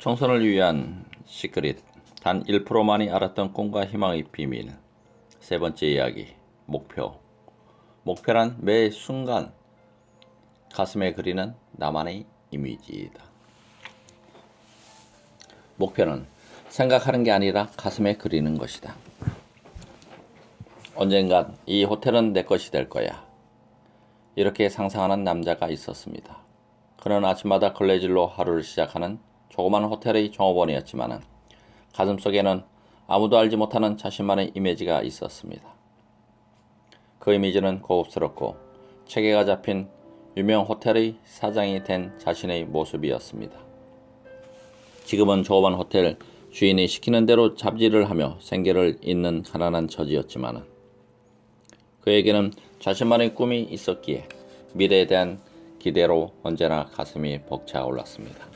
청소년을 위한 시크릿, 단 1%만이 알았던 꿈과 희망의 비밀. 세 번째 이야기, 목표. 목표란 매 순간 가슴에 그리는 나만의 이미지이다. 목표는 생각하는 게 아니라 가슴에 그리는 것이다. 언젠간 이 호텔은 내 것이 될 거야. 이렇게 상상하는 남자가 있었습니다. 그는 아침마다 걸레질로 하루를 시작하는 조그만 호텔의 종업원이었지만 가슴속에는 아무도 알지 못하는 자신만의 이미지가 있었습니다. 그 이미지는 고급스럽고 체계가 잡힌 유명 호텔의 사장이 된 자신의 모습이었습니다. 지금은 조그만 호텔 주인이 시키는 대로 잡지를 하며 생계를 잇는 가난한 처지였지만 그에게는 자신만의 꿈이 있었기에 미래에 대한 기대로 언제나 가슴이 벅차올랐습니다.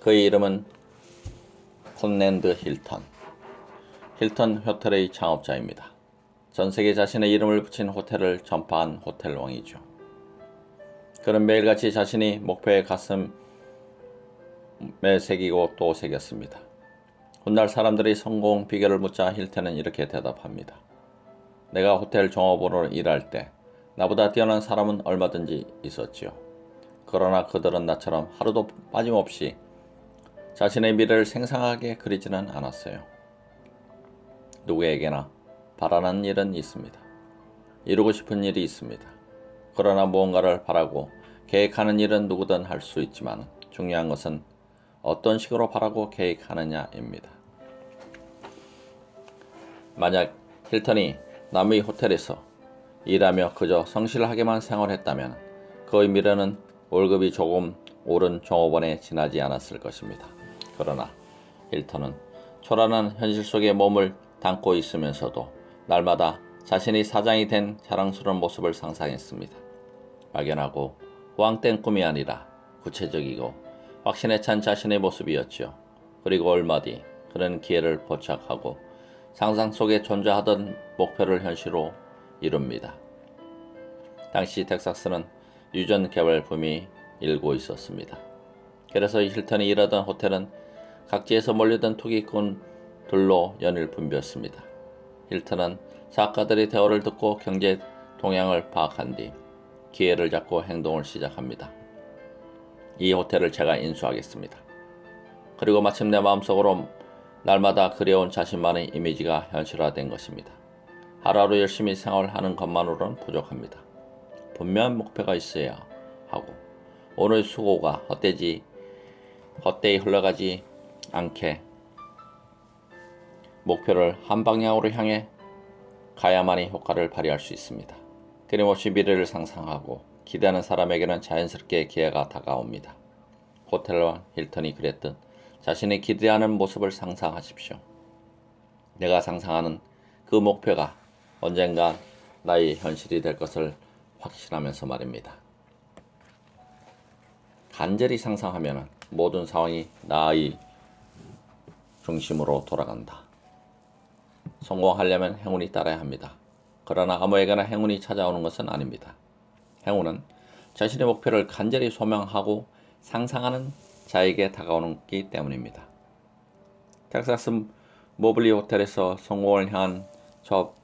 그의 이름은 콘랜드 힐턴. 힐턴 호텔의 창업자입니다. 전 세계 자신의 이름을 붙인 호텔을 전파한 호텔왕이죠. 그는 매일같이 자신이 목표의 가슴에 새기고 또 새겼습니다. 훗날 사람들이 성공 비결을 묻자 힐턴은 이렇게 대답합니다. 내가 호텔 종업원으로 일할 때 나보다 뛰어난 사람은 얼마든지 있었지요. 그러나 그들은 나처럼 하루도 빠짐없이 자신의 미래를 생생하게 그리지는 않았어요. 누구에게나 바라는 일은 있습니다. 이루고 싶은 일이 있습니다. 그러나 무언가를 바라고 계획하는 일은 누구든 할 수 있지만 중요한 것은 어떤 식으로 바라고 계획하느냐입니다. 만약 힐턴이 남의 호텔에서 일하며 그저 성실하게만 생활했다면 그의 미래는 월급이 조금 오른 종업원에 지나지 않았을 것입니다. 그러나 힐턴은 초라한 현실 속에 몸을 담고 있으면서도 날마다 자신이 사장이 된 자랑스러운 모습을 상상했습니다. 막연하고 호황된 꿈이 아니라 구체적이고 확신에 찬 자신의 모습이었지요. 그리고 얼마 뒤 그는 기회를 포착하고 상상 속에 존재하던 목표를 현실로 이룹니다. 당시 텍사스는 유전 개발 붐이 일고 있었습니다. 그래서 힐턴이 일하던 호텔은 각지에서 몰려든 투기꾼들로 연일 붐볐습니다. 힐턴은 사업가들의 대화를 듣고 경제 동향을 파악한 뒤 기회를 잡고 행동을 시작합니다. 이 호텔을 제가 인수하겠습니다. 그리고 마침내 마음속으로 날마다 그려온 자신만의 이미지가 현실화된 것입니다. 하루하루 열심히 생활하는 것만으로는 부족합니다. 분명한 목표가 있어야 하고 오늘 수고가 헛되이 흘러가지 않게 목표를 한 방향으로 향해 가야만이 효과를 발휘할 수 있습니다. 끊임없이 미래를 상상하고 기대하는 사람에게는 자연스럽게 기회가 다가옵니다. 호텔왕 힐턴이 그랬듯 자신이 기대하는 모습을 상상하십시오. 내가 상상하는 그 목표가 언젠가 나의 현실이 될 것을 확신하면서 말입니다. 간절히 상상하면 모든 상황이 나의 중심으로 돌아간다. 성공하려면 행운이 따라야 합니다. 그러나 아무에게나 행운이 찾아오는 것은 아닙니다. 행운은 자신의 목표를 간절히 소망하고 상상하는 자에게 다가오기 때문입니다. 텍사스 모블리 호텔에서 성공을 향한 저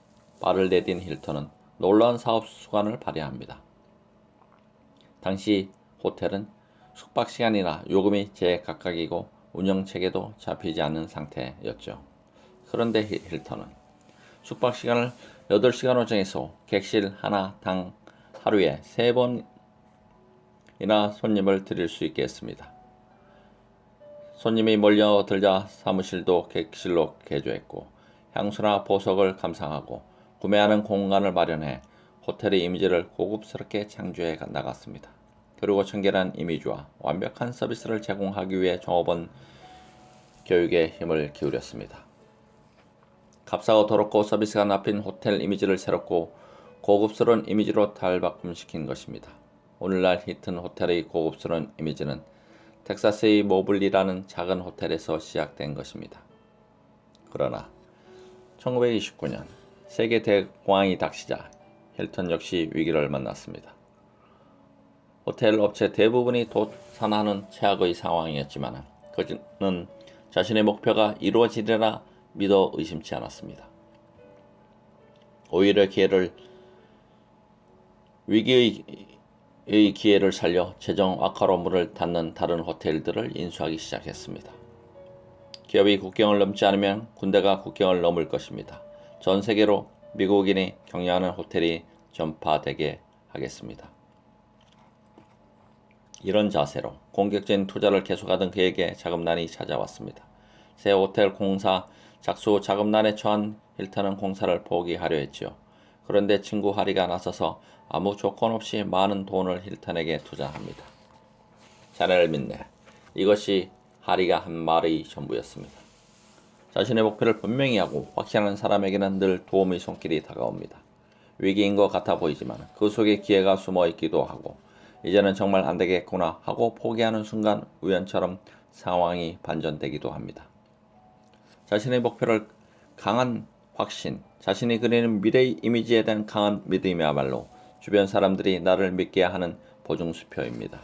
발을 내딘 힐턴은 놀라운 사업 수완을 발휘합니다. 당시 호텔은 숙박시간이나 요금이 제각각이고 운영체계도 잡히지 않는 상태였죠. 그런데 힐턴은 숙박시간을 8시간으로 정해서 객실 하나당 하루에 3번이나 손님을 드릴 수 있게 했습니다. 손님이 몰려들자 사무실도 객실로 개조했고 향수나 보석을 감상하고 구매하는 공간을 마련해 호텔의 이미지를 고급스럽게 창조해 나갔습니다. 그리고 청결한 이미지와 완벽한 서비스를 제공하기 위해 종업원 교육에 힘을 기울였습니다. 값싸고 더럽고 서비스가 나쁜 호텔 이미지를 새롭고 고급스러운 이미지로 탈바꿈시킨 것입니다. 오늘날 힐튼 호텔의 고급스러운 이미지는 텍사스의 모블리라는 작은 호텔에서 시작된 것입니다. 그러나 1929년 세계 대공황이 닥치자 힐튼 역시 위기를 만났습니다. 호텔 업체 대부분이 도산하는 최악의 상황이었지만 그는 자신의 목표가 이루어지리라 믿어 의심치 않았습니다. 오히려 위기의 기회를 살려 재정 악화로 문을 닫는 다른 호텔들을 인수하기 시작했습니다. 기업이 국경을 넘지 않으면 군대가 국경을 넘을 것입니다. 전 세계로 미국인이 경영하는 호텔이 전파되게 하겠습니다. 이런 자세로 공격적인 투자를 계속하던 그에게 자금난이 찾아왔습니다. 새 호텔 공사 착수 자금난에 처한 힐턴은 공사를 포기하려 했지요. 그런데 친구 하리가 나서서 아무 조건 없이 많은 돈을 힐턴에게 투자합니다. 자네를 믿네. 이것이 하리가 한 말의 전부였습니다. 자신의 목표를 분명히 하고 확신하는 사람에게는 늘 도움의 손길이 다가옵니다. 위기인 것 같아 보이지만 그 속에 기회가 숨어 있기도 하고 이제는 정말 안 되겠구나 하고 포기하는 순간 우연처럼 상황이 반전되기도 합니다. 자신의 목표를 강한 확신, 자신이 그리는 미래의 이미지에 대한 강한 믿음이야말로 주변 사람들이 나를 믿게 하는 보증수표입니다.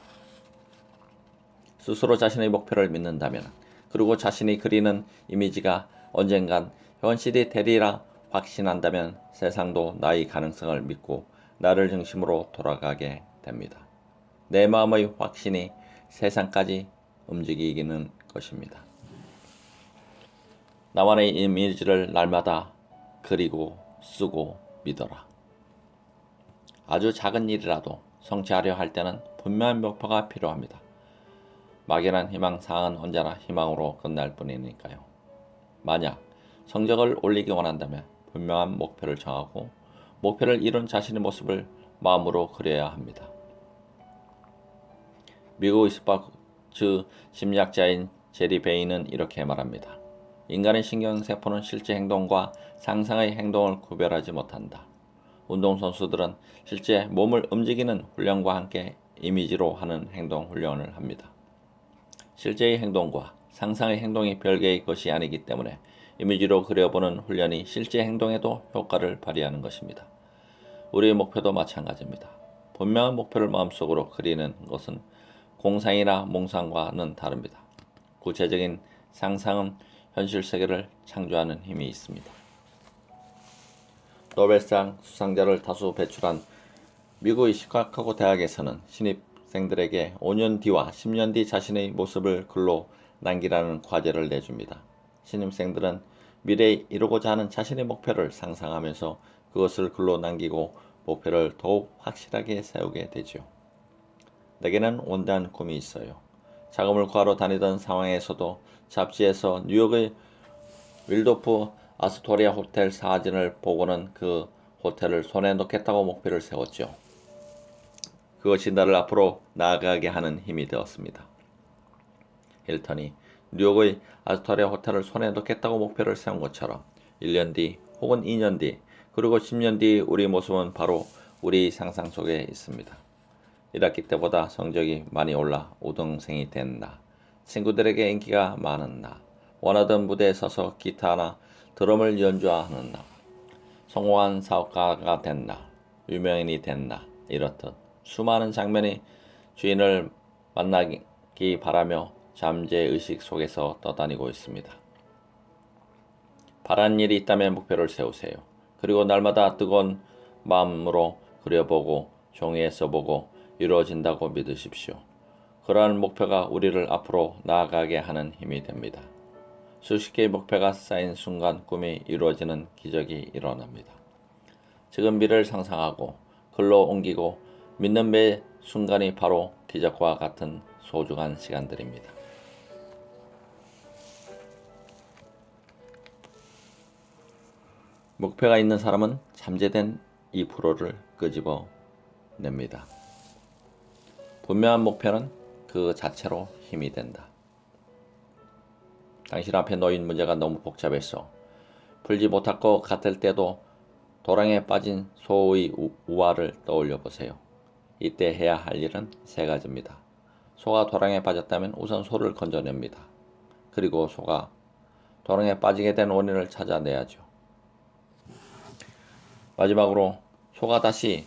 스스로 자신의 목표를 믿는다면 그리고 자신이 그리는 이미지가 언젠간 현실이 되리라 확신한다면 세상도 나의 가능성을 믿고 나를 중심으로 돌아가게 됩니다. 내 마음의 확신이 세상까지 움직이는 것입니다. 나만의 이미지를 날마다 그리고 쓰고 믿어라. 아주 작은 일이라도 성취하려 할 때는 분명한 목표가 필요합니다. 막연한 희망사항은 언제나 희망으로 끝날 뿐이니까요. 만약 성적을 올리기 원한다면 분명한 목표를 정하고 목표를 이룬 자신의 모습을 마음으로 그려야 합니다. 미국의 스포츠 심리학자인 제리 베이는 이렇게 말합니다. 인간의 신경세포는 실제 행동과 상상의 행동을 구별하지 못한다. 운동선수들은 실제 몸을 움직이는 훈련과 함께 이미지로 하는 행동 훈련을 합니다. 실제의 행동과 상상의 행동이 별개의 것이 아니기 때문에 이미지로 그려보는 훈련이 실제 행동에도 효과를 발휘하는 것입니다. 우리의 목표도 마찬가지입니다. 분명한 목표를 마음속으로 그리는 것은 공상이나 몽상과는 다릅니다. 구체적인 상상은 현실 세계를 창조하는 힘이 있습니다. 노벨상 수상자를 다수 배출한 미국의 시카고 대학에서는 신입생들에게 5년 뒤와 10년 뒤 자신의 모습을 글로 남기라는 과제를 내줍니다. 신입생들은 미래에 이루고자 하는 자신의 목표를 상상하면서 그것을 글로 남기고 목표를 더욱 확실하게 세우게 되죠. 내게는 원대한 꿈이 있어요. 자금을 구하러 다니던 상황에서도 잡지에서 뉴욕의 윌도프 아스토리아 호텔 사진을 보고는 그 호텔을 손에 넣겠다고 목표를 세웠죠. 그것이 나를 앞으로 나아가게 하는 힘이 되었습니다. 힐턴이 뉴욕의 아스토리아 호텔을 손에 넣겠다고 목표를 세운 것처럼 1년 뒤 혹은 2년 뒤 그리고 10년 뒤 우리 모습은 바로 우리 상상 속에 있습니다. 1학기 때보다 성적이 많이 올라 우등생이 된 나, 친구들에게 인기가 많은 나, 원하던 무대에 서서 기타나 드럼을 연주하는 나, 성공한 사업가가 된 나, 유명인이 된 나, 이렇듯 수많은 장면이 주인을 만나기 바라며 잠재의식 속에서 떠다니고 있습니다. 바라는 일이 있다면 목표를 세우세요. 그리고 날마다 뜨거운 마음으로 그려보고 종이에 써보고 이루어진다고 믿으십시오. 그러한 목표가 우리를 앞으로 나아가게 하는 힘이 됩니다. 수십 개의 목표가 쌓인 순간 꿈이 이루어지는 기적이 일어납니다. 지금 미래를 상상하고 글로 옮기고 믿는 매 순간이 바로 기적과 같은 소중한 시간들입니다. 목표가 있는 사람은 잠재된 2%를 끄집어 냅니다. 분명한 목표는 그 자체로 힘이 된다. 당신 앞에 놓인 문제가 너무 복잡해서 풀지 못할 것 같을 때도 도랑에 빠진 소의 우화를 떠올려 보세요. 이때 해야 할 일은 3가지입니다. 소가 도랑에 빠졌다면 우선 소를 건져냅니다. 그리고 소가 도랑에 빠지게 된 원인을 찾아내야죠. 마지막으로 소가 다시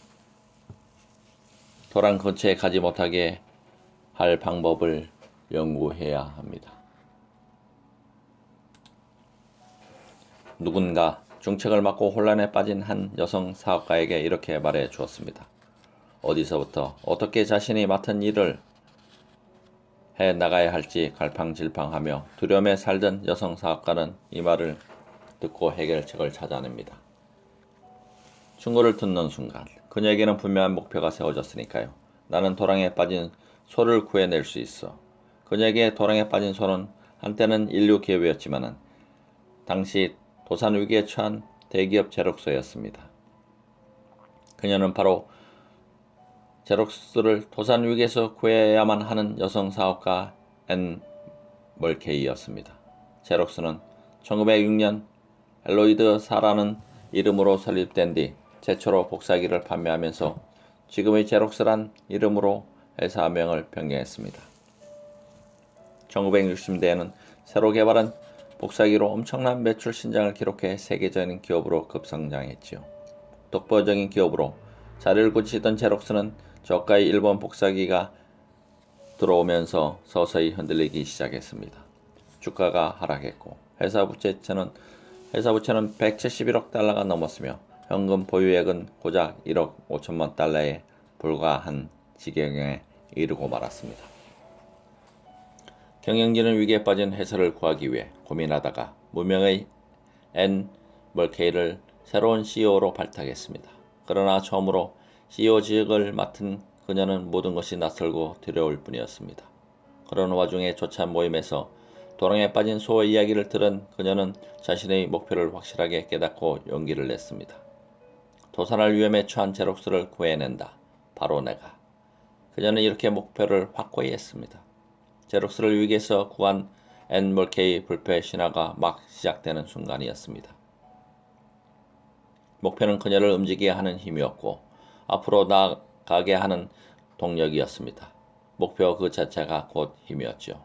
도랑 근처에 가지 못하게 할 방법을 연구해야 합니다. 누군가 중책을 맡고 혼란에 빠진 한 여성 사업가에게 이렇게 말해 주었습니다. 어디서부터 어떻게 자신이 맡은 일을 해 나가야 할지 갈팡질팡하며 두려움에 살던 여성 사업가는 이 말을 듣고 해결책을 찾아냅니다. 충고를 듣는 순간 그녀에게는 분명한 목표가 세워졌으니까요. 나는 도랑에 빠진 소를 구해낼 수 있어. 그녀에게 도랑에 빠진 소는 한때는 인류 기업이었지만 당시 도산 위기에 처한 대기업 제록소였습니다. 그녀는 바로 제록스를 도산 위기에서 구해야만 하는 여성 사업가 앤 멀케이였습니다. 제록스는 1906년 엘로이드4라는 이름으로 설립된 뒤 최초로 복사기를 판매하면서 지금의 제록스란 이름으로 회사명을 변경했습니다. 1960년대에는 새로 개발한 복사기로 엄청난 매출 신장을 기록해 세계적인 기업으로 급성장했지요. 독보적인 기업으로 자리를 굳히던 제록스는 저가의 일본 복사기가 들어오면서 서서히 흔들리기 시작했습니다. 주가가 하락했고 회사 부채는 171억 달러가 넘었으며 현금 보유액은 고작 1억 5천만 달러에 불과한 지경에 이르고 말았습니다. 경영진은 위기에 빠진 회사를 구하기 위해 고민하다가 무명의 앤 멀케이를 새로운 CEO로 발탁했습니다. 그러나 처음으로 CEO직을 맡은 그녀는 모든 것이 낯설고 두려울 뿐이었습니다. 그런 와중에 조찬 모임에서 도랑에 빠진 소의 이야기를 들은 그녀는 자신의 목표를 확실하게 깨닫고 용기를 냈습니다. 도산할 위험에 처한 제록스를 구해낸다. 바로 내가. 그녀는 이렇게 목표를 확고히 했습니다. 제록스를 위기에서 구한 앤 멀케이 불패 신화가 막 시작되는 순간이었습니다. 목표는 그녀를 움직이게 하는 힘이었고 앞으로 나아가게 하는 동력이었습니다. 목표 그 자체가 곧 힘이었죠.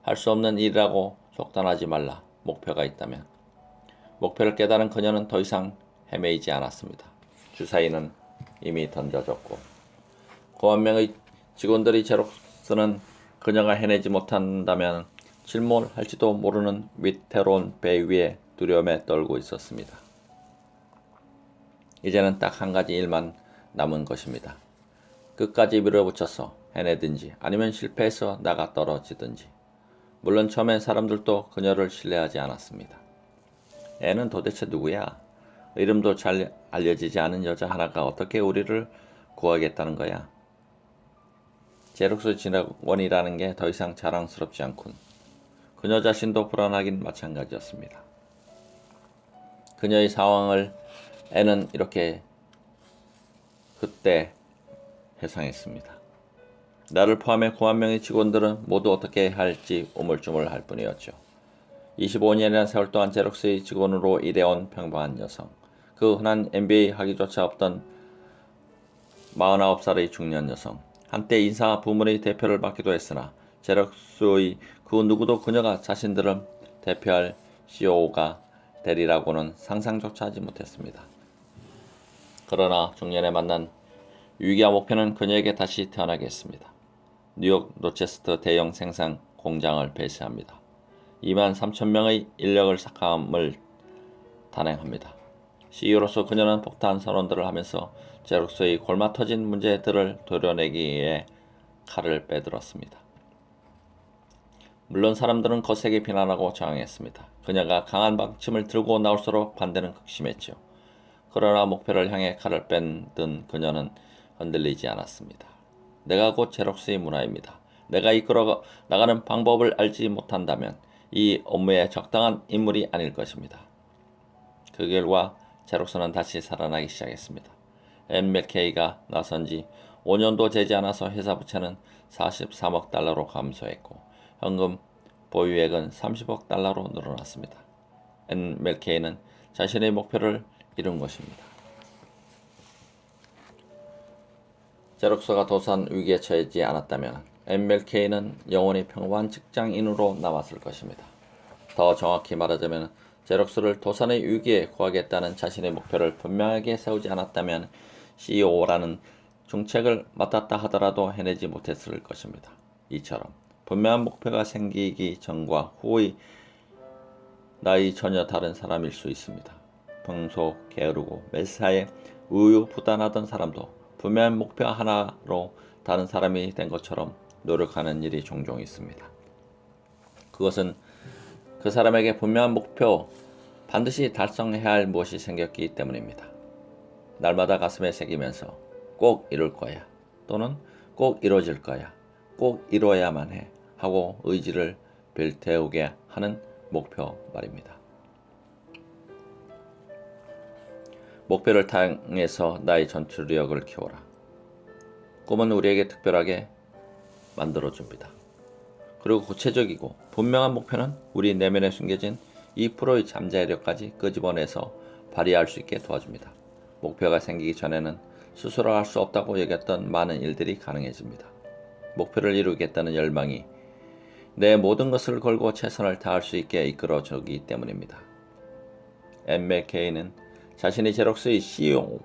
할 수 없는 일이라고 속단하지 말라. 목표가 있다면. 목표를 깨달은 그녀는 더 이상 헤매이지 않았습니다. 주사위는 이미 던져졌고 9만명의 직원들이 제록스는 그녀가 해내지 못한다면 침몰할지도 모르는 위태로운 배 위에 두려움에 떨고 있었습니다. 이제는 딱 한 가지 일만 남은 것입니다. 끝까지 밀어붙여서 해내든지 아니면 실패해서 나가 떨어지든지. 물론 처음엔 사람들도 그녀를 신뢰하지 않았습니다. 애는 도대체 누구야? 이름도 잘 알려지지 않은 여자 하나가 어떻게 우리를 구하겠다는 거야? 제록스 진학원이라는 게 더 이상 자랑스럽지 않군. 그녀 자신도 불안하긴 마찬가지였습니다. 그녀의 상황을 애는 이렇게 그때 회상했습니다. 나를 포함해 9만명의 직원들은 모두 어떻게 할지 우물쭈물할 뿐이었죠. 25년이라는 세월 동안 제록스의 직원으로 일해온 평범한 여성. 그 흔한 MBA 학위조차 없던 49살의 중년 여성. 한때 인사 부문의 대표를 맡기도 했으나 제록스의 그 누구도 그녀가 자신들을 대표할 CEO가 되리라고는 상상조차 하지 못했습니다. 그러나 중년에 만난 위기와 목표는 그녀에게 다시 태어나게 했습니다. 뉴욕 로체스터 대형 생산 공장을 폐쇄합니다. 2만 3천 명의 인력을 삭감을 단행합니다. CEO로서 그녀는 폭탄 선언들을 하면서 제록스의 골마 터진 문제들을 도려내기에 칼을 빼들었습니다. 물론 사람들은 거세게 비난하고 저항했습니다. 그녀가 강한 방침을 들고 나올수록 반대는 극심했죠. 그러나 목표를 향해 칼을 뺀 그녀는 흔들리지 않았습니다. 내가 곧 제록스의 문화입니다. 내가 이끌어 나가는 방법을 알지 못한다면 이 업무에 적당한 인물이 아닐 것입니다. 그 결과 제록스는 다시 살아나기 시작했습니다. 앤 멀케이가 나선 지 5년도 되지 않아서 회사 부채는 43억 달러로 감소했고 현금 보유액은 30억 달러로 늘어났습니다. 앤 멀케이는 자신의 목표를 이룬 것입니다. 제록스가 도산 위기에 처하지 않았다면 앤 멀케이는 영원히 평범한 직장인으로 남았을 것입니다. 더 정확히 말하자면 제록스를 도산의 위기에 구하겠다는 자신의 목표를 분명하게 세우지 않았다면 CEO라는 중책을 맡았다 하더라도 해내지 못했을 것입니다. 이처럼 분명한 목표가 생기기 전과 후의 나이 전혀 다른 사람일 수 있습니다. 평소 게으르고 매사에 우유부단하던 사람도 분명한 목표 하나로 다른 사람이 된 것처럼 노력하는 일이 종종 있습니다. 그것은 그 사람에게 분명한 목표, 반드시 달성해야 할 무엇이 생겼기 때문입니다. 날마다 가슴에 새기면서 꼭 이룰 거야, 또는 꼭 이루어질 거야, 꼭 이루어야만 해 하고 의지를 불태우게 하는 목표 말입니다. 목표를 향해서 나의 전투력을 키워라. 꿈은 우리에게 특별하게 만들어줍니다. 그리고 구체적이고 분명한 목표는 우리 내면에 숨겨진 2%의 잠재력까지 끄집어내서 발휘할 수 있게 도와줍니다. 목표가 생기기 전에는 스스로 할 수 없다고 여겼던 많은 일들이 가능해집니다. 목표를 이루겠다는 열망이 내 모든 것을 걸고 최선을 다할 수 있게 이끌어주기 때문입니다. 앤 맥케이는 자신이 제록스의 CEO가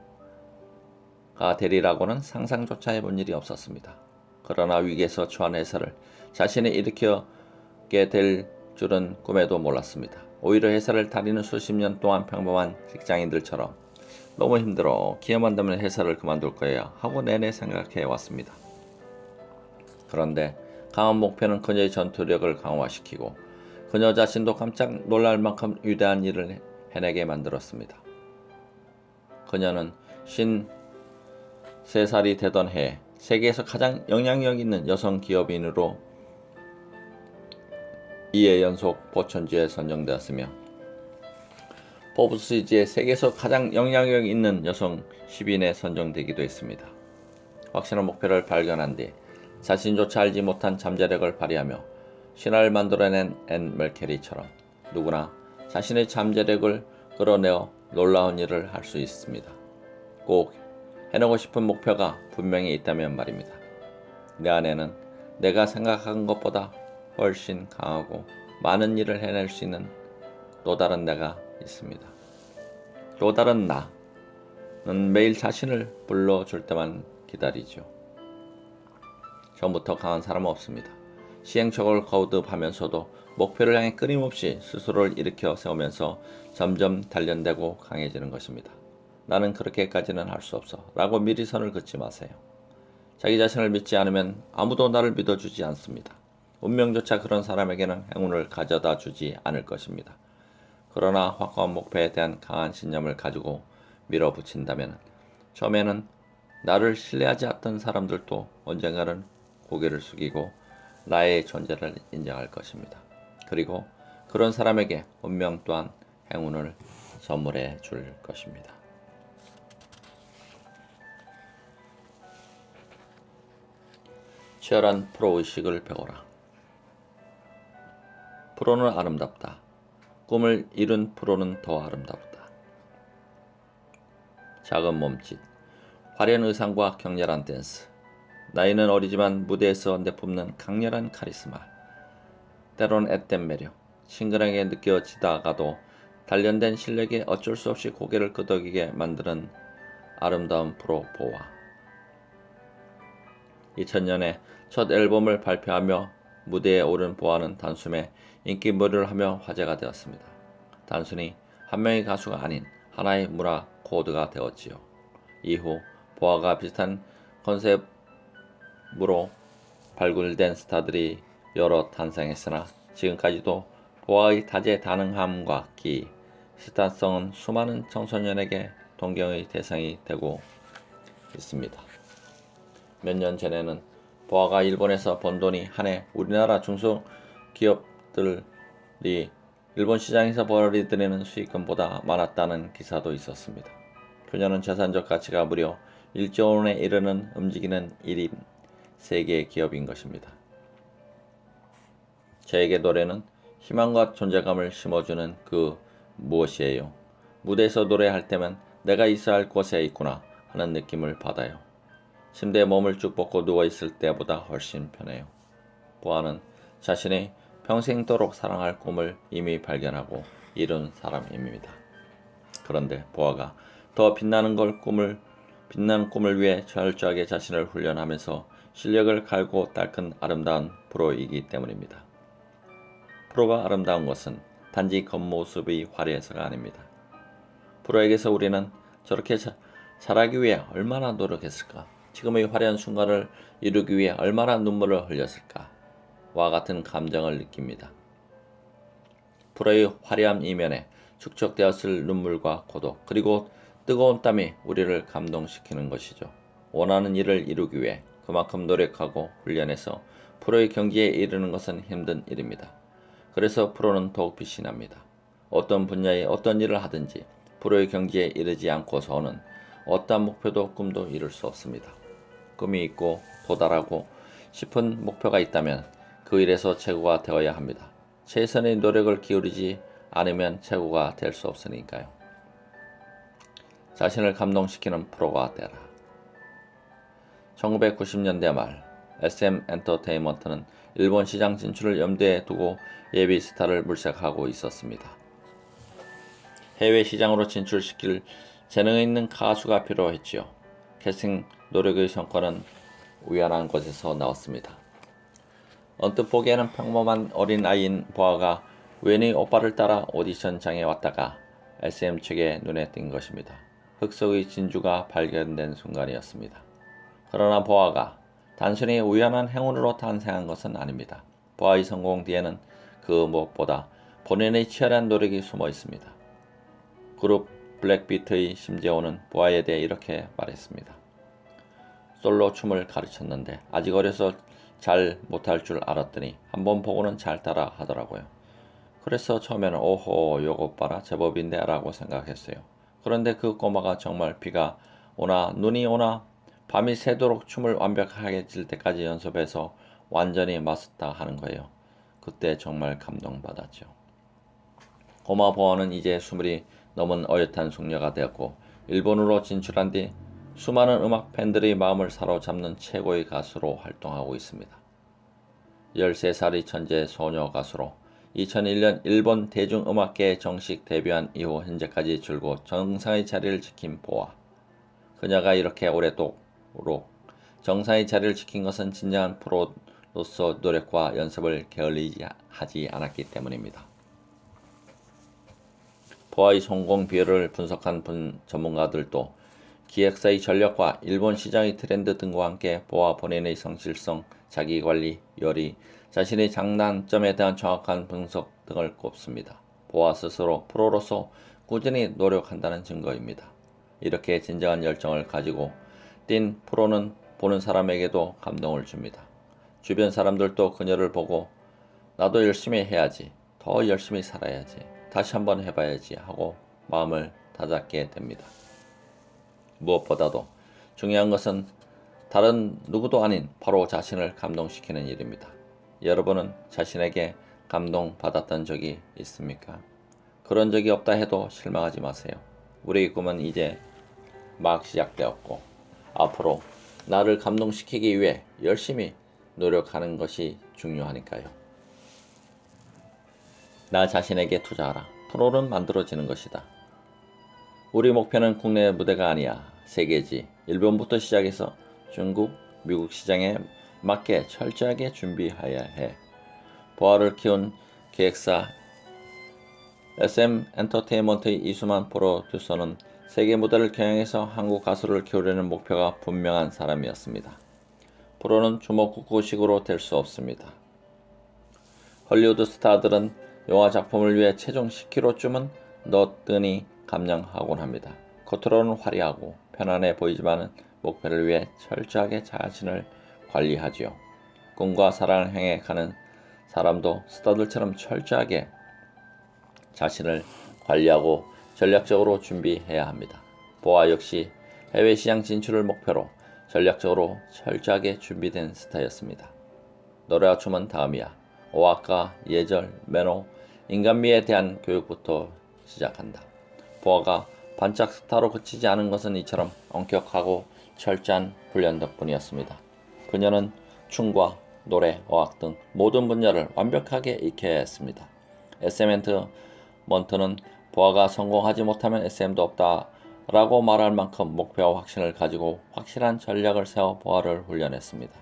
되리라고는 상상조차 해본 일이 없었습니다. 그러나 위기에서 처한 회사를 자신이 일으키게 될 줄은 꿈에도 몰랐습니다. 오히려 회사를 다니는 수십 년 동안 평범한 직장인들처럼 너무 힘들어 기회만 되면 회사를 그만둘 거야 하고 내내 생각해 왔습니다. 그런데 강한 목표는 그녀의 전투력을 강화시키고 그녀 자신도 깜짝 놀랄 만큼 위대한 일을 해내게 만들었습니다. 그녀는 53살이 되던 해에 세계에서 가장 영향력 있는 여성 기업인으로 2회 연속 포천지에 선정되었으며 포브스지에 세계에서 가장 영향력 있는 여성 10인에 선정되기도 했습니다. 확실한 목표를 발견한 뒤 자신조차 알지 못한 잠재력을 발휘하며 신화를 만들어낸 앤 멜케리처럼 누구나 자신의 잠재력을 끌어내어 놀라운 일을 할 수 있습니다. 꼭 해내고 싶은 목표가 분명히 있다면 말입니다. 내 안에는 내가 생각한 것보다 훨씬 강하고 많은 일을 해낼 수 있는 또 다른 내가 있습니다. 또 다른 나는 매일 자신을 불러줄 때만 기다리죠. 처음부터 강한 사람은 없습니다. 시행착오를 거듭하면서도 목표를 향해 끊임없이 스스로를 일으켜 세우면서 점점 단련되고 강해지는 것입니다. 나는 그렇게까지는 할 수 없어 라고 미리 선을 긋지 마세요. 자기 자신을 믿지 않으면 아무도 나를 믿어주지 않습니다. 운명조차 그런 사람에게는 행운을 가져다 주지 않을 것입니다. 그러나 확고한 목표에 대한 강한 신념을 가지고 밀어붙인다면 처음에는 나를 신뢰하지 않던 사람들도 언젠가는 고개를 숙이고 나의 존재를 인정할 것입니다. 그리고 그런 사람에게 운명 또한 행운을 선물해 줄 것입니다. 치열한 프로의식을 배워라. 프로는 아름답다. 꿈을 이룬 프로는 더 아름답다. 작은 몸짓, 화려한 의상과 격렬한 댄스, 나이는 어리지만 무대에서 내뿜는 강렬한 카리스마, 때론 앳된 매력, 친근하게 느껴지다가도 단련된 실력에 어쩔 수 없이 고개를 끄덕이게 만드는 아름다운 프로 보아. 2000년에 첫 앨범을 발표하며 무대에 오른 보아는 단숨에 인기몰이를 하며 화제가 되었습니다. 단순히 한 명의 가수가 아닌 하나의 문화 코드가 되었지요. 이후 보아가 비슷한 컨셉으로 발굴된 스타들이 여러 탄생했으나 지금까지도 보아의 다재다능함과 기, 스타성은 수많은 청소년에게 동경의 대상이 되고 있습니다. 몇 년 전에는 보아가 일본에서 번 돈이 한 해 우리나라 중소기업들이 일본 시장에서 벌이들이는 수익금보다 많았다는 기사도 있었습니다. 그녀는 재산적 가치가 무려 1조 원에 이르는 움직이는 1인 세계 기업인 것입니다. 저에게 노래는 희망과 존재감을 심어주는 그 무엇이에요. 무대에서 노래할 때면 내가 있어야 할 곳에 있구나 하는 느낌을 받아요. 침대에 몸을 쭉 뻗고 누워있을 때보다 훨씬 편해요. 보아는 자신이 평생도록 사랑할 꿈을 이미 발견하고 이룬 사람입니다. 그런데 보아가 더 빛나는 빛나는 꿈을 위해 철저하게 자신을 훈련하면서 실력을 갈고 닦은 아름다운 프로이기 때문입니다. 프로가 아름다운 것은 단지 겉모습이 화려해서가 아닙니다. 프로에게서 우리는 저렇게 잘하기 위해 얼마나 노력했을까? 지금의 화려한 순간을 이루기 위해 얼마나 눈물을 흘렸을까? 와 같은 감정을 느낍니다. 프로의 화려한 이면에 축적되었을 눈물과 고독, 그리고 뜨거운 땀이 우리를 감동시키는 것이죠. 원하는 일을 이루기 위해 그만큼 노력하고 훈련해서 프로의 경지에 이르는 것은 힘든 일입니다. 그래서 프로는 더욱 빛이 납니다. 어떤 분야의 어떤 일을 하든지 프로의 경지에 이르지 않고서는 어떠한 목표도 꿈도 이룰 수 없습니다. 꿈이 있고 도달하고 싶은 목표가 있다면 그 일에서 최고가 되어야 합니다. 최선의 노력을 기울이지 않으면 최고가 될 수 없으니까요. 자신을 감동시키는 프로가 되라. 1990년대 말 SM 엔터테인먼트는 일본 시장 진출을 염두에 두고 예비 스타를 물색하고 있었습니다. 해외 시장으로 진출시킬 재능 있는 가수가 필요했지요. 캐스팅 노력의 성과는 우연한 곳에서 나왔습니다. 언뜻 보기에는 평범한 어린아이인 보아가 우연히 오빠를 따라 오디션장에 왔다가 SM 측에 눈에 띈 것입니다. 흑석의 진주가 발견된 순간이었습니다. 그러나 보아가 단순히 우연한 행운으로 탄생한 것은 아닙니다. 보아의 성공 뒤에는 그 무엇보다 본인의 치열한 노력이 숨어 있습니다. 그룹 블랙비트의 심재호는 보아에 대해 이렇게 말했습니다. 솔로 춤을 가르쳤는데 아직 어려서 잘 못할 줄 알았더니 한번 보고는 잘 따라 하더라고요. 그래서 처음에는 오호 요것 봐라 제법인데 라고 생각했어요. 그런데 그 꼬마가 정말 비가 오나 눈이 오나 밤이 새도록 춤을 완벽하게 질 때까지 연습해서 완전히 마스터 하는 거예요. 그때 정말 감동받았죠. 꼬마 보아는 이제 20이 넘은 어엿한 숙녀가 되었고 일본으로 진출한 뒤 수많은 음악 팬들의 마음을 사로잡는 최고의 가수로 활동하고 있습니다. 13살의 천재 소녀 가수로 2001년 일본 대중음악계에 정식 데뷔한 이후 현재까지 줄곧 정상의 자리를 지킨 보아. 그녀가 이렇게 오래도록 정상의 자리를 지킨 것은 진정한 프로로서 노력과 연습을 게을리지 하지 않았기 때문입니다. 보아의 성공 비결을 분석한 전문가들도 기획사의 전략과 일본 시장의 트렌드 등과 함께 보아 본인의 성실성, 자기관리, 열의, 자신의 장단점에 대한 정확한 분석 등을 꼽습니다. 보아 스스로 프로로서 꾸준히 노력한다는 증거입니다. 이렇게 진정한 열정을 가지고 뛴 프로는 보는 사람에게도 감동을 줍니다. 주변 사람들도 그녀를 보고 나도 열심히 해야지, 더 열심히 살아야지, 다시 한번 해봐야지 하고 마음을 다잡게 됩니다. 무엇보다도 중요한 것은 다른 누구도 아닌 바로 자신을 감동시키는 일입니다. 여러분은 자신에게 감동받았던 적이 있습니까? 그런 적이 없다 해도 실망하지 마세요. 우리의 꿈은 이제 막 시작되었고 앞으로 나를 감동시키기 위해 열심히 노력하는 것이 중요하니까요. 나 자신에게 투자하라. 프로는 만들어지는 것이다. 우리 목표는 국내 무대가 아니야. 세계지. 일본부터 시작해서 중국, 미국 시장에 맞게 철저하게 준비해야 해. 보아를 키운 기획사 SM 엔터테인먼트의 이수만 프로듀서는 세계 무대를 겨냥해서 한국 가수를 키우려는 목표가 분명한 사람이었습니다. 프로는 주먹구구식으로 될 수 없습니다. 헐리우드 스타들은 영화 작품을 위해 체중 10kg쯤은 넣었더니 감량하곤 합니다. 겉으로는 화려하고 편안해 보이지만 목표를 위해 철저하게 자신을 관리하지요. 꿈과 사랑을 향해 가는 사람도 스타들처럼 철저하게 자신을 관리하고 전략적으로 준비해야 합니다. 보아 역시 해외 시장 진출을 목표로 전략적으로 철저하게 준비된 스타였습니다. 노래와 춤은 다음이야. 어학과 예절, 매너, 인간미에 대한 교육부터 시작한다. 보아가 반짝 스타로 그치지 않은 것은 이처럼 엄격하고 철저한 훈련 덕분이었습니다. 그녀는 춤과 노래, 어학 등 모든 분야를 완벽하게 익혀야 했습니다. SM 엔터테인먼트는 보아가 성공하지 못하면 SM도 없다 라고 말할 만큼 목표와 확신을 가지고 확실한 전략을 세워 보아를 훈련했습니다.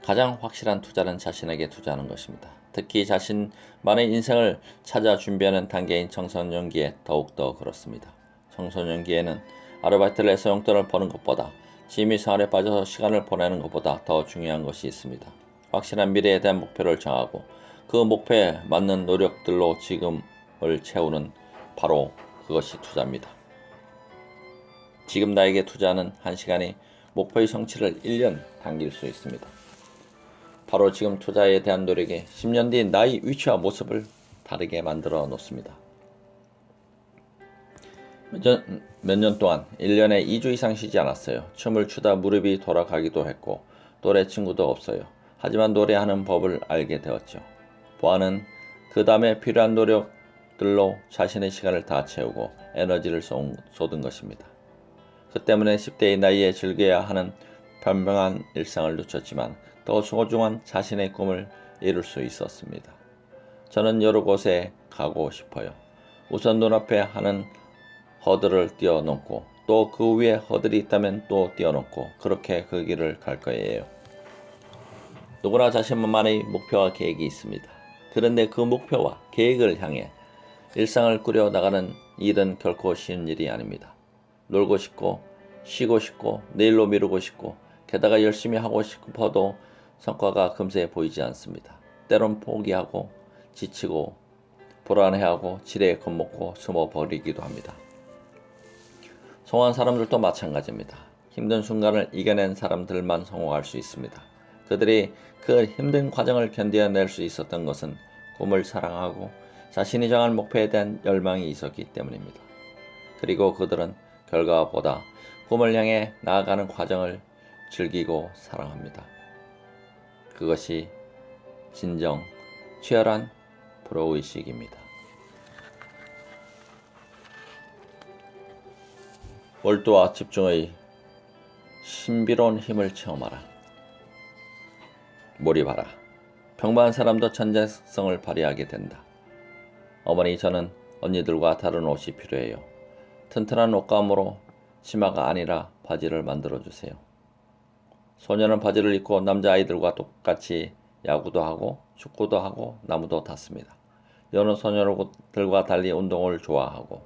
가장 확실한 투자는 자신에게 투자하는 것입니다. 특히 자신만의 인생을 찾아 준비하는 단계인 청소년기에 더욱더 그렇습니다. 청소년기에는 아르바이트를 해서 용돈을 버는 것보다 취미생활에 빠져서 시간을 보내는 것보다 더 중요한 것이 있습니다. 확실한 미래에 대한 목표를 정하고 그 목표에 맞는 노력들로 지금을 채우는 바로 그것이 투자입니다. 지금 나에게 투자하는 1시간이 목표의 성취를 1년 당길 수 있습니다. 바로 지금 투자에 대한 노력이 10년 뒤 나의 위치와 모습을 다르게 만들어 놓습니다. 몇 년 동안 1년에 2주 이상 쉬지 않았어요. 춤을 추다 무릎이 돌아가기도 했고 또래 친구도 없어요. 하지만 노래하는 법을 알게 되었죠. 보아는 그 다음에 필요한 노력들로 자신의 시간을 다 채우고 에너지를 쏟은 것입니다. 그 때문에 10대의 나이에 즐겨야 하는 변명한 일상을 놓쳤지만 더 소중한 자신의 꿈을 이룰 수 있었습니다. 저는 여러 곳에 가고 싶어요. 우선 눈앞에 하는 허들을 뛰어넘고 또 그 위에 허들이 있다면 또 뛰어넘고 그렇게 그 길을 갈 거예요. 누구나 자신만의 목표와 계획이 있습니다. 그런데 그 목표와 계획을 향해 일상을 꾸려 나가는 일은 결코 쉬운 일이 아닙니다. 놀고 싶고 쉬고 싶고 내일로 미루고 싶고 게다가 열심히 하고 싶어도 성과가 금세 보이지 않습니다. 때론 포기하고 지치고 불안해하고 지레 겁먹고 숨어버리기도 합니다. 성공한 사람들도 마찬가지입니다. 힘든 순간을 이겨낸 사람들만 성공할 수 있습니다. 그들이 그 힘든 과정을 견뎌낼 수 있었던 것은 꿈을 사랑하고 자신이 정한 목표에 대한 열망이 있었기 때문입니다. 그리고 그들은 결과보다 꿈을 향해 나아가는 과정을 즐기고 사랑합니다. 그것이 진정 치열한 프로의식입니다. 몰두와 집중의 신비로운 힘을 체험하라. 몰입하라. 평범한 사람도 천재성을 발휘하게 된다. 어머니, 저는 언니들과 다른 옷이 필요해요. 튼튼한 옷감으로 치마가 아니라 바지를 만들어주세요. 소녀는 바지를 입고 남자아이들과 똑같이 야구도 하고 축구도 하고 나무도 탔습니다. 여느 소녀들과 달리 운동을 좋아하고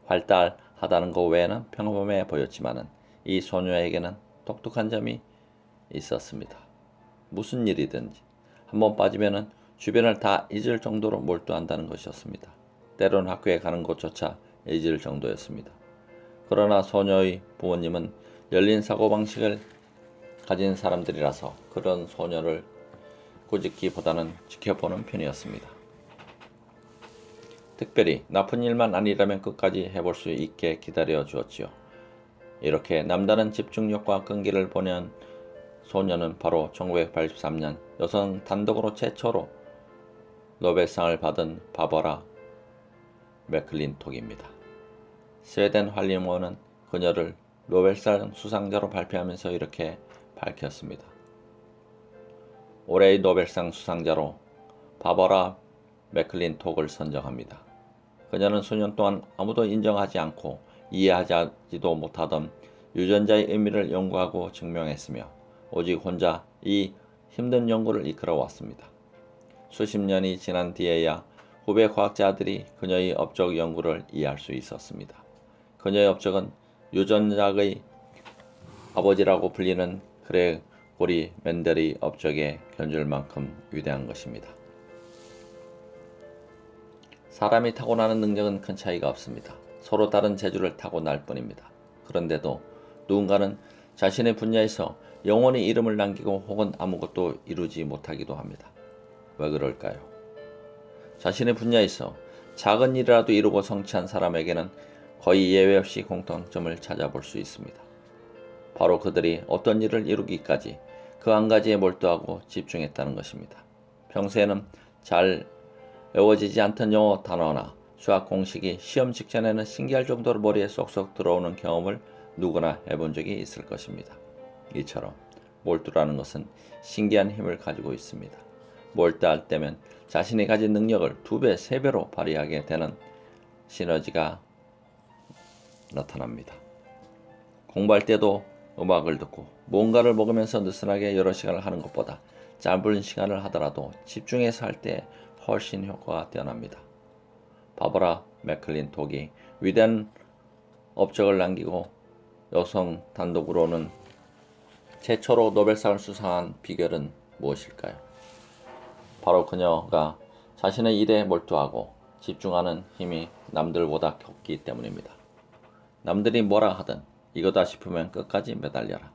활달하다는 것 외에는 평범해 보였지만 이 소녀에게는 독특한 점이 있었습니다. 무슨 일이든지 한번 빠지면 주변을 다 잊을 정도로 몰두한다는 것이었습니다. 때론 학교에 가는 것조차 잊을 정도였습니다. 그러나 소녀의 부모님은 열린 사고방식을 가진 사람들이라서 그런 소녀를 꾸짖기보다는 지켜보는 편이었습니다. 특별히 나쁜 일만 아니라면 끝까지 해볼 수 있게 기다려 주었지요. 이렇게 남다른 집중력과 끈기를 보낸 소녀는 바로 1983년 여성 단독으로 최초로 노벨상을 받은 바버라 맥클린톡입니다. 스웨덴 한림원은 그녀를 노벨상 수상자로 발표하면서 이렇게 밝혔습니다. 올해의 노벨상 수상자로 바버라 맥클린톡을 선정합니다. 그녀는 수년 동안 아무도 인정하지 않고 이해하지도 못하던 유전자의 의미를 연구하고 증명했으며 오직 혼자 이 힘든 연구를 이끌어왔습니다. 수십 년이 지난 뒤에야 후배 과학자들이 그녀의 업적 연구를 이해할 수 있었습니다. 그녀의 업적은 유전자의 아버지라고 불리는 그레고리 멘델의 업적에 견줄 만큼 위대한 것입니다. 사람이 타고나는 능력은 큰 차이가 없습니다. 서로 다른 재주를 타고날 뿐입니다. 그런데도 누군가는 자신의 분야에서 영원히 이름을 남기고 혹은 아무것도 이루지 못하기도 합니다. 왜 그럴까요? 자신의 분야에서 작은 일이라도 이루고 성취한 사람에게는 거의 예외 없이 공통점을 찾아볼 수 있습니다. 바로 그들이 어떤 일을 이루기까지 그 한 가지에 몰두하고 집중했다는 것입니다. 평소에는 잘 외워지지 않던 영어 단어나 수학 공식이 시험 직전에는 신기할 정도로 머리에 쏙쏙 들어오는 경험을 누구나 해본 적이 있을 것입니다. 이처럼 몰두라는 것은 신기한 힘을 가지고 있습니다. 몰두할 때면 자신이 가진 능력을 2배, 3배로 발휘하게 되는 시너지가 나타납니다. 공부할 때도 음악을 듣고 뭔가를 먹으면서 느슨하게 여러 시간을 하는 것보다 짧은 시간을 하더라도 집중해서 할 때 훨씬 효과가 뛰어납니다. 바버라 맥클린톡이 위대한 업적을 남기고 여성 단독으로는 최초로 노벨상을 수상한 비결은 무엇일까요? 바로 그녀가 자신의 일에 몰두하고 집중하는 힘이 남들보다 컸기 때문입니다. 남들이 뭐라 하든 이거다 싶으면 끝까지 매달려라.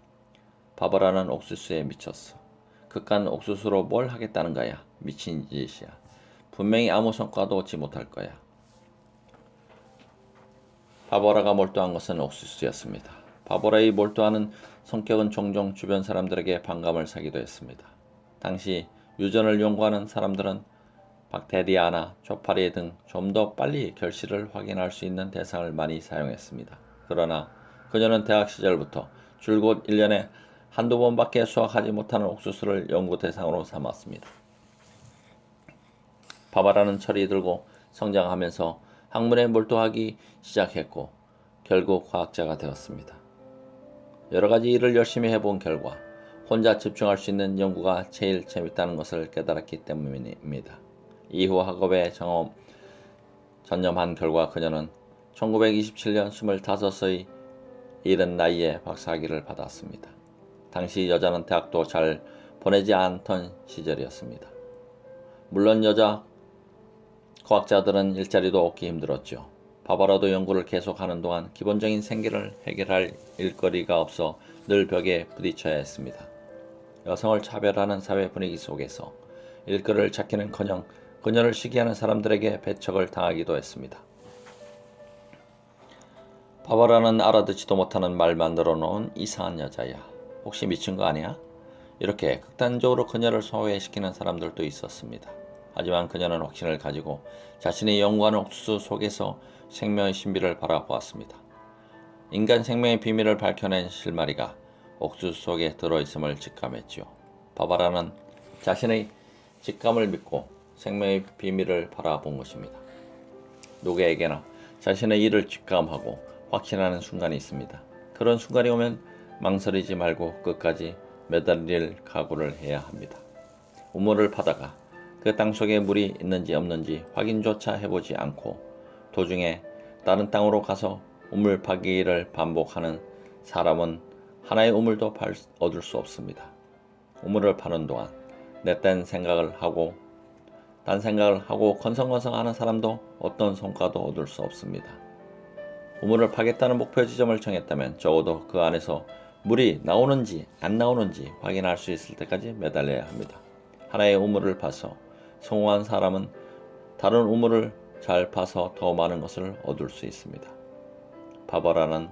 바버라는 옥수수에 미쳤어. 그깟 옥수수로 뭘 하겠다는 거야. 미친 짓이야. 분명히 아무 성과도 얻지 못할 거야. 바버라가 몰두한 것은 옥수수였습니다. 바버라의 몰두하는 성격은 종종 주변 사람들에게 반감을 사기도 했습니다. 당시 유전을 연구하는 사람들은 박테리아나 초파리 등 좀 더 빨리 결실을 확인할 수 있는 대상을 많이 사용했습니다. 그러나 그녀는 대학 시절부터 줄곧 1년에 한두 번밖에 수확하지 못하는 옥수수를 연구 대상으로 삼았습니다. 바버라는 철이 들고 성장하면서 학문에 몰두하기 시작했고 결국 과학자가 되었습니다. 여러 가지 일을 열심히 해본 결과 혼자 집중할 수 있는 연구가 제일 재밌다는 것을 깨달았기 때문입니다. 이후 학업에 전념한 결과 그녀는 1927년 25의 이른 나이에 박사학위를 받았습니다. 당시 여자는 대학도 잘 보내지 않던 시절이었습니다. 물론 여자 과학자들은 일자리도 얻기 힘들었죠. 바버라도 연구를 계속하는 동안 기본적인 생계를 해결할 일거리가 없어 늘 벽에 부딪혀야 했습니다. 여성을 차별하는 사회 분위기 속에서 일거리를 찾기는커녕 그녀를 시기하는 사람들에게 배척을 당하기도 했습니다. 바버라는 알아듣지도 못하는 말 만들어 놓은 이상한 여자야. 혹시 미친 거 아니야? 이렇게 극단적으로 그녀를 소외시키는 사람들도 있었습니다. 하지만 그녀는 확신을 가지고 자신이 연구하는 옥수수 속에서 생명의 신비를 바라보았습니다. 인간 생명의 비밀을 밝혀낸 실마리가 옥수수 속에 들어있음을 직감했지요. 바버라는 자신의 직감을 믿고 생명의 비밀을 바라본 것입니다. 누구에게나 자신의 일을 직감하고 확신하는 순간이 있습니다. 그런 순간이 오면 망설이지 말고 끝까지 매달릴 각오를 해야 합니다. 우물을 파다가 그 땅속에 물이 있는지 없는지 확인조차 해보지 않고 도중에 다른 땅으로 가서 우물 파기를 반복하는 사람은 하나의 우물도 얻을 수 없습니다. 우물을 파는 동안 딴 생각을 하고 건성건성하는 사람도 어떤 성과도 얻을 수 없습니다. 우물을 파겠다는 목표 지점을 정했다면 적어도 그 안에서 물이 나오는지 안 나오는지 확인할 수 있을 때까지 매달려야 합니다. 하나의 우물을 파서 성공한 사람은 다른 우물을 잘 파서 더 많은 것을 얻을 수 있습니다. 바버라는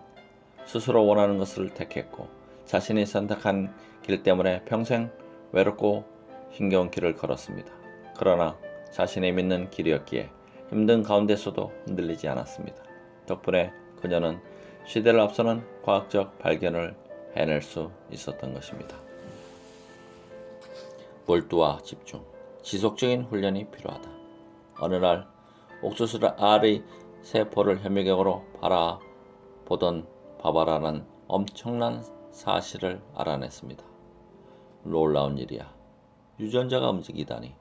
스스로 원하는 것을 택했고 자신이 선택한 길 때문에 평생 외롭고 힘겨운 길을 걸었습니다. 그러나 자신이 믿는 길이었기에 힘든 가운데서도 흔들리지 않았습니다. 덕분에 그녀는 시대를 앞서는 과학적 발견을 해낼 수 있었던 것입니다. 몰두와 집중, 지속적인 훈련이 필요하다. 어느 날 옥수수 알의 세포를 현미경으로 바라보던 바버라는 엄청난 사실을 알아냈습니다. 놀라운 일이야. 유전자가 움직이다니.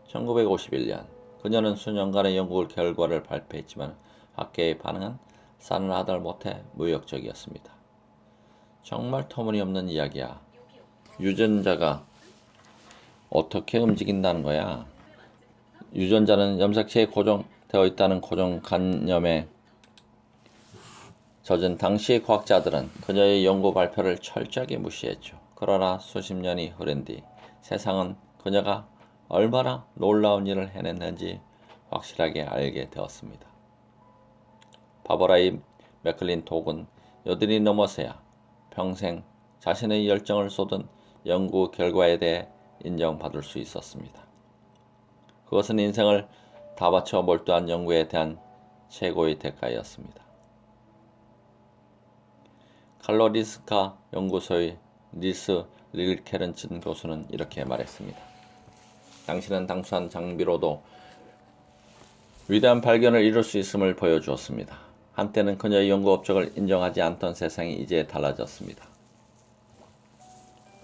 1951년 그녀는 수년간의 연구 결과를 발표했지만 학계의 반응은 싸늘하다 못해 무역적이었습니다. 정말 터무니없는 이야기야. 유전자가 어떻게 움직인다는 거야? 유전자는 염색체에 고정되어 있다는 고정관념에 젖은 당시의 과학자들은 그녀의 연구 발표를 철저하게 무시했죠. 그러나 수십 년이 흐른 뒤 세상은 그녀가 얼마나 놀라운 일을 해냈는지 확실하게 알게 되었습니다. 바버라의 맥클린톡은 여든이 넘어서야 평생 자신의 열정을 쏟은 연구 결과에 대해 인정받을 수 있었습니다. 그것은 인생을 다 바쳐 몰두한 연구에 대한 최고의 대가였습니다. 칼로리스카 연구소의 닐스 릴케른슨 교수는 이렇게 말했습니다. 당신은 단순한 장비로도 위대한 발견을 이룰 수 있음을 보여주었습니다. 한때는 그녀의 연구 업적을 인정하지 않던 세상이 이제 달라졌습니다.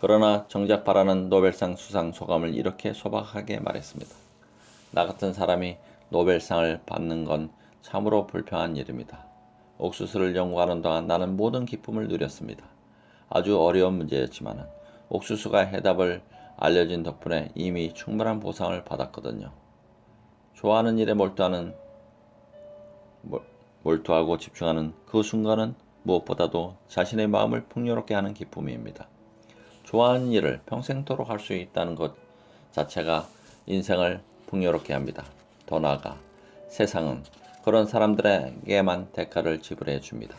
그러나 정작 바라는 노벨상 수상 소감을 이렇게 소박하게 말했습니다. 나 같은 사람이 노벨상을 받는 건 참으로 불평한 일입니다. 옥수수를 연구하는 동안 나는 모든 기쁨을 누렸습니다. 아주 어려운 문제였지만 옥수수가 해답을 알려진 덕분에 이미 충분한 보상을 받았거든요. 좋아하는 일에 몰두하고 집중하는 그 순간은 무엇보다도 자신의 마음을 풍요롭게 하는 기쁨입니다. 좋아하는 일을 평생토록 할 수 있다는 것 자체가 인생을 풍요롭게 합니다. 더 나아가 세상은 그런 사람들에게만 대가를 지불해 줍니다.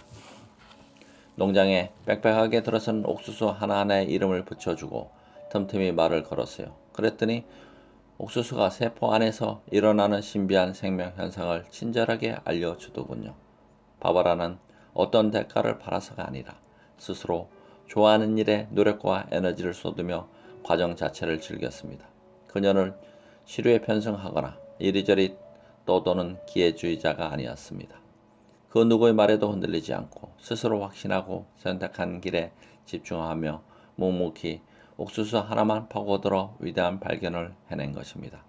농장에 빽빽하게 들어선 옥수수 하나하나에 이름을 붙여주고 틈틈이 말을 걸었어요. 그랬더니 옥수수가 세포 안에서 일어나는 신비한 생명 현상을 친절하게 알려주더군요. 바바라는 어떤 대가를 바라서가 아니라 스스로 좋아하는 일에 노력과 에너지를 쏟으며 과정 자체를 즐겼습니다. 그녀는 시류에 편승하거나 이리저리 떠도는 기회주의자가 아니었습니다. 그 누구의 말에도 흔들리지 않고 스스로 확신하고 선택한 길에 집중하며 묵묵히 옥수수 하나만 파고들어 위대한 발견을 해낸 것입니다.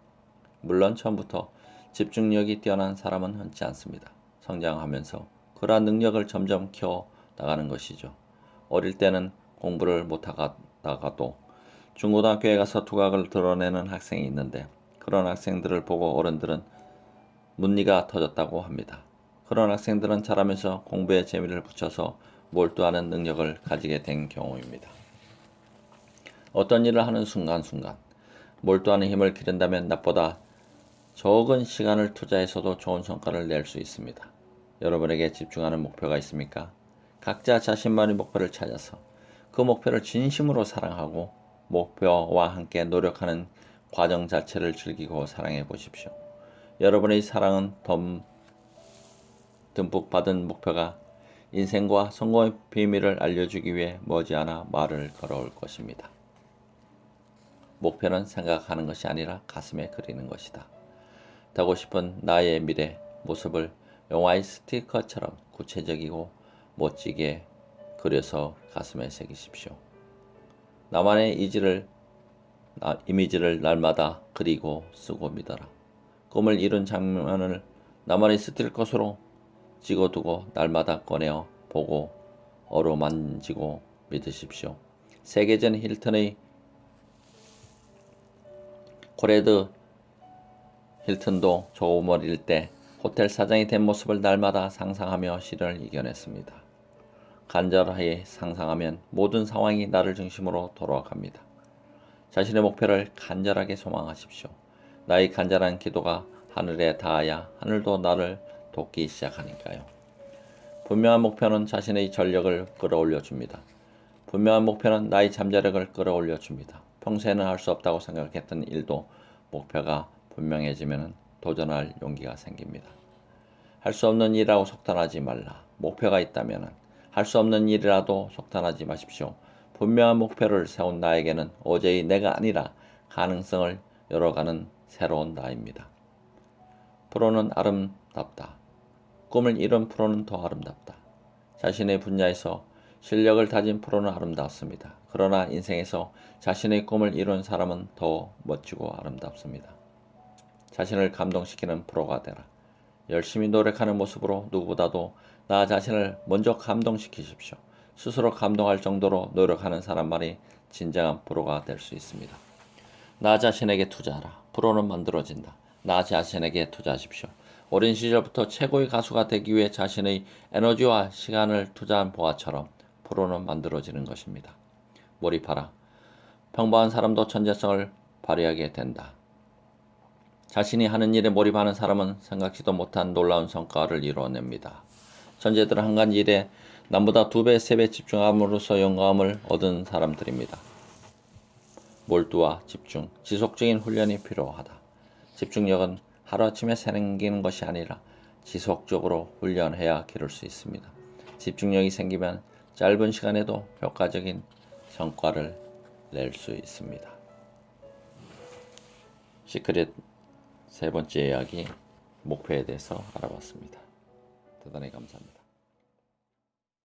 물론 처음부터 집중력이 뛰어난 사람은 흔치 않습니다. 성장하면서 그러한 능력을 점점 키워 나가는 것이죠. 어릴 때는 공부를 못하다가도 중고등학교에 가서 두각을 드러내는 학생이 있는데 그런 학생들을 보고 어른들은 문니가 터졌다고 합니다. 그런 학생들은 자라면서 공부에 재미를 붙여서 몰두하는 능력을 가지게 된 경우입니다. 어떤 일을 하는 순간순간 몰두하는 힘을 기른다면 낮보다 적은 시간을 투자해서도 좋은 성과를 낼 수 있습니다. 여러분에게 집중하는 목표가 있습니까? 각자 자신만의 목표를 찾아서 그 목표를 진심으로 사랑하고 목표와 함께 노력하는 과정 자체를 즐기고 사랑해 보십시오. 여러분의 사랑은 듬뿍 받은 목표가 인생과 성공의 비밀을 알려주기 위해 머지않아 말을 걸어올 것입니다. 목표는 생각하는 것이 아니라 가슴에 그리는 것이다. 되고 싶은 나의 미래 모습을 영화의 스티커처럼 구체적이고 멋지게 그려서 가슴에 새기십시오. 나만의 이미지를 날마다 그리고 쓰고 믿어라. 꿈을 이룬 장면을 나만의 스티커로 찍어두고 날마다 꺼내어 보고 어루만지고 믿으십시오. 세계전 힐튼의 코레드 힐튼도 조금 어릴 때 호텔 사장이 된 모습을 날마다 상상하며 시련을 이겨냈습니다. 간절하게 상상하면 모든 상황이 나를 중심으로 돌아갑니다. 자신의 목표를 간절하게 소망하십시오. 나의 간절한 기도가 하늘에 닿아야 하늘도 나를 돕기 시작하니까요. 분명한 목표는 자신의 전력을 끌어올려 줍니다. 분명한 목표는 나의 잠재력을 끌어올려 줍니다. 평소에는 할 수 없다고 생각했던 일도 목표가 분명해지면 도전할 용기가 생깁니다. 할 수 없는 일이라고 속단하지 말라. 목표가 있다면 할 수 없는 일이라도 속단하지 마십시오. 분명한 목표를 세운 나에게는 어제의 내가 아니라 가능성을 열어가는 새로운 나입니다. 프로는 아름답다. 꿈을 이룬 프로는 더 아름답다. 자신의 분야에서 실력을 다진 프로는 아름답습니다. 그러나 인생에서 자신의 꿈을 이룬 사람은 더 멋지고 아름답습니다. 자신을 감동시키는 프로가 되라. 열심히 노력하는 모습으로 누구보다도 나 자신을 먼저 감동시키십시오. 스스로 감동할 정도로 노력하는 사람만이 진정한 프로가 될 수 있습니다. 나 자신에게 투자하라. 프로는 만들어진다. 나 자신에게 투자하십시오. 어린 시절부터 최고의 가수가 되기 위해 자신의 에너지와 시간을 투자한 보아처럼 프로는 만들어지는 것입니다. 몰입하라. 평범한 사람도 천재성을 발휘하게 된다. 자신이 하는 일에 몰입하는 사람은 생각지도 못한 놀라운 성과를 이뤄냅니다. 천재들은 한 가지 일에 남보다 2배, 3배 집중함으로써 영감을 얻은 사람들입니다. 몰두와 집중, 지속적인 훈련이 필요하다. 집중력은 하루아침에 생기는 것이 아니라 지속적으로 훈련해야 기를 수 있습니다. 집중력이 생기면 짧은 시간에도 효과적인 성과를 낼 수 있습니다. 시크릿 세 번째 이야기, 목표에 대해서 알아봤습니다. 대단히 감사합니다.